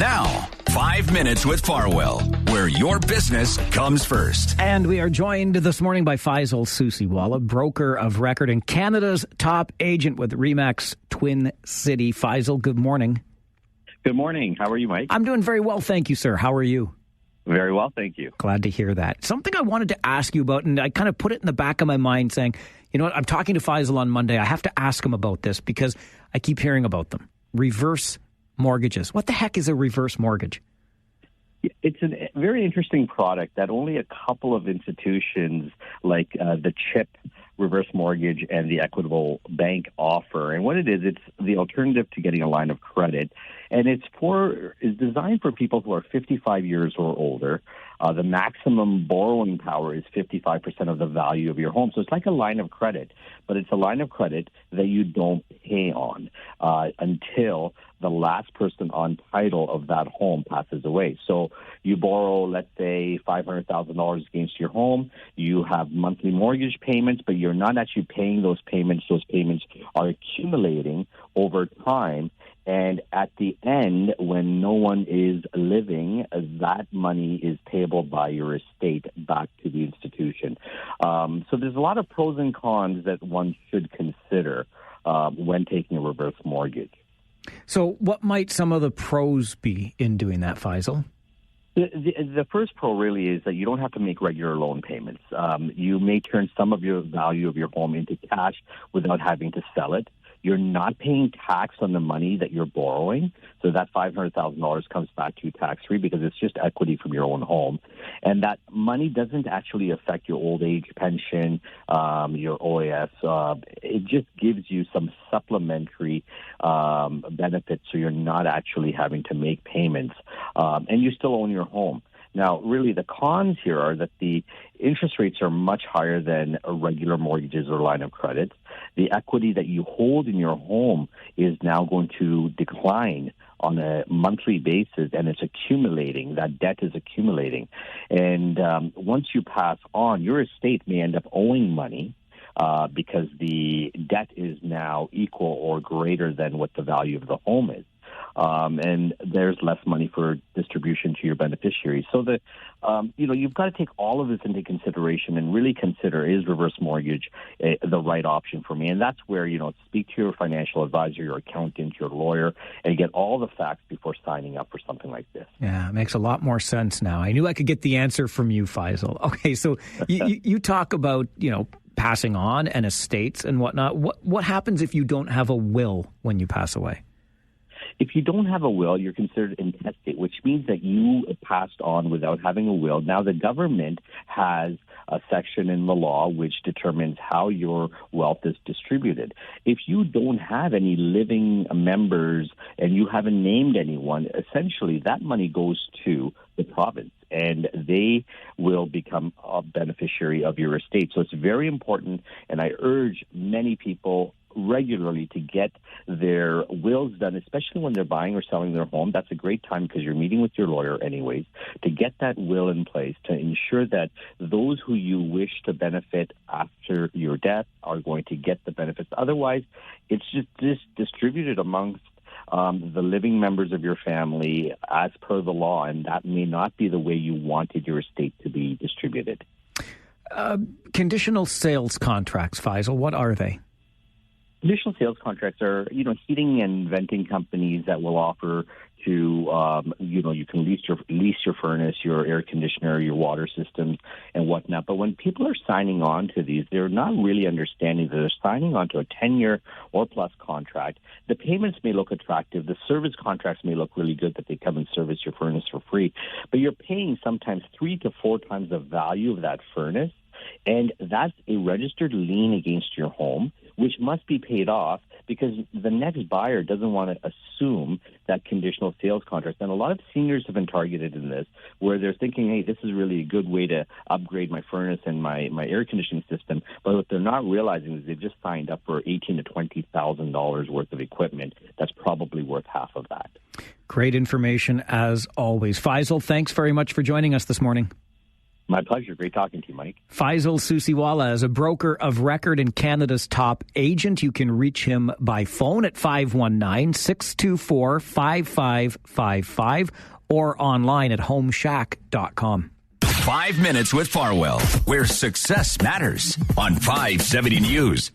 Now, 5 Minutes with Farwell, where your business comes first. And we are joined this morning by Faisal Susiwala, broker of record and Canada's top agent with RE/MAX Twin City. Faisal, good morning. Good morning. How are you, Mike? I'm doing very well, thank you, sir. How are you? Very well, thank you. Glad to hear that. Something I wanted to ask you about, and I kind of put it in the back of my mind saying, you know what, I'm talking to Faisal on Monday. I have to ask him about this because I keep hearing about them. Reverse mortgages. What the heck is a reverse mortgage? It's a very interesting product that only a couple of institutions like the CHIP reverse mortgage and the Equitable Bank offer. And what it is, it's the alternative to getting a line of credit. And it's designed for people who are 55 years or older. The maximum borrowing power is 55% of the value of your home. So it's like a line of credit, but it's a line of credit that you don't pay on until the last person on title of that home passes away. So you borrow, let's say, $500,000 against your home. You have monthly mortgage payments, but you're not actually paying those payments. Those payments are accumulating over time. And at the end, when no one is living, that money is payable by your estate back to the institution. So there's a lot of pros and cons that one should consider when taking a reverse mortgage. So what might some of the pros be in doing that, Faisal? The first pro really is that you don't have to make regular loan payments. You may turn some of your value of your home into cash without having to sell it. You're not paying tax on the money that you're borrowing. So that $500,000 comes back to you tax-free because it's just equity from your own home. And that money doesn't actually affect your old age pension, your OAS. It just gives you some supplementary benefits so you're not actually having to make payments. And you still own your home. Now, really, the cons here are that the interest rates are much higher than regular mortgages or line of credit. The equity that you hold in your home is now going to decline on a monthly basis, and it's accumulating. That debt is accumulating. And once you pass on, your estate may end up owing money because the debt is now equal or greater than what the value of the home is. And there's less money for distribution to your beneficiaries. So you've got to take all of this into consideration and really consider, is reverse mortgage the right option for me? And that's where, speak to your financial advisor, your accountant, your lawyer, and get all the facts before signing up for something like this. Yeah, it makes a lot more sense now. I knew I could get the answer from you, Faisal. Okay, so you talk about, passing on and estates and whatnot. What happens if you don't have a will when you pass away? If you don't have a will, you're considered intestate, which means that you passed on without having a will. Now, the government has a section in the law which determines how your wealth is distributed. If you don't have any living members and you haven't named anyone, essentially that money goes to the province, and they will become a beneficiary of your estate. So it's very important, and I urge many people regularly to get their wills done, especially when they're buying or selling their home. That's a great time because you're meeting with your lawyer anyways, to get that will in place to ensure that those who you wish to benefit after your death are going to get the benefits. Otherwise, it's just distributed amongst the living members of your family as per the law, and that may not be the way you wanted your estate to be distributed. Conditional sales contracts, Faisal, what are they? Conditional sales contracts are, heating and venting companies that will offer to, you can lease your furnace, your air conditioner, your water systems, and whatnot. But when people are signing on to these, they're not really understanding that they're signing on to a 10-year or plus contract. The payments may look attractive. The service contracts may look really good that they come and service your furnace for free. But you're paying sometimes 3 to 4 times the value of that furnace. And that's a registered lien against your home, which must be paid off because the next buyer doesn't want to assume that conditional sales contract. And a lot of seniors have been targeted in this, where they're thinking, hey, this is really a good way to upgrade my furnace and my air conditioning system. But what they're not realizing is they've just signed up for $18,000 to $20,000 worth of equipment. That's probably worth half of that. Great information as always. Faisal, thanks very much for joining us this morning. My pleasure. Great talking to you, Mike. Faisal Susiwala is a broker of record and Canada's top agent. You can reach him by phone at 519-624-5555 or online at homeshack.com. 5 minutes with Farwell, where success matters on 570 News.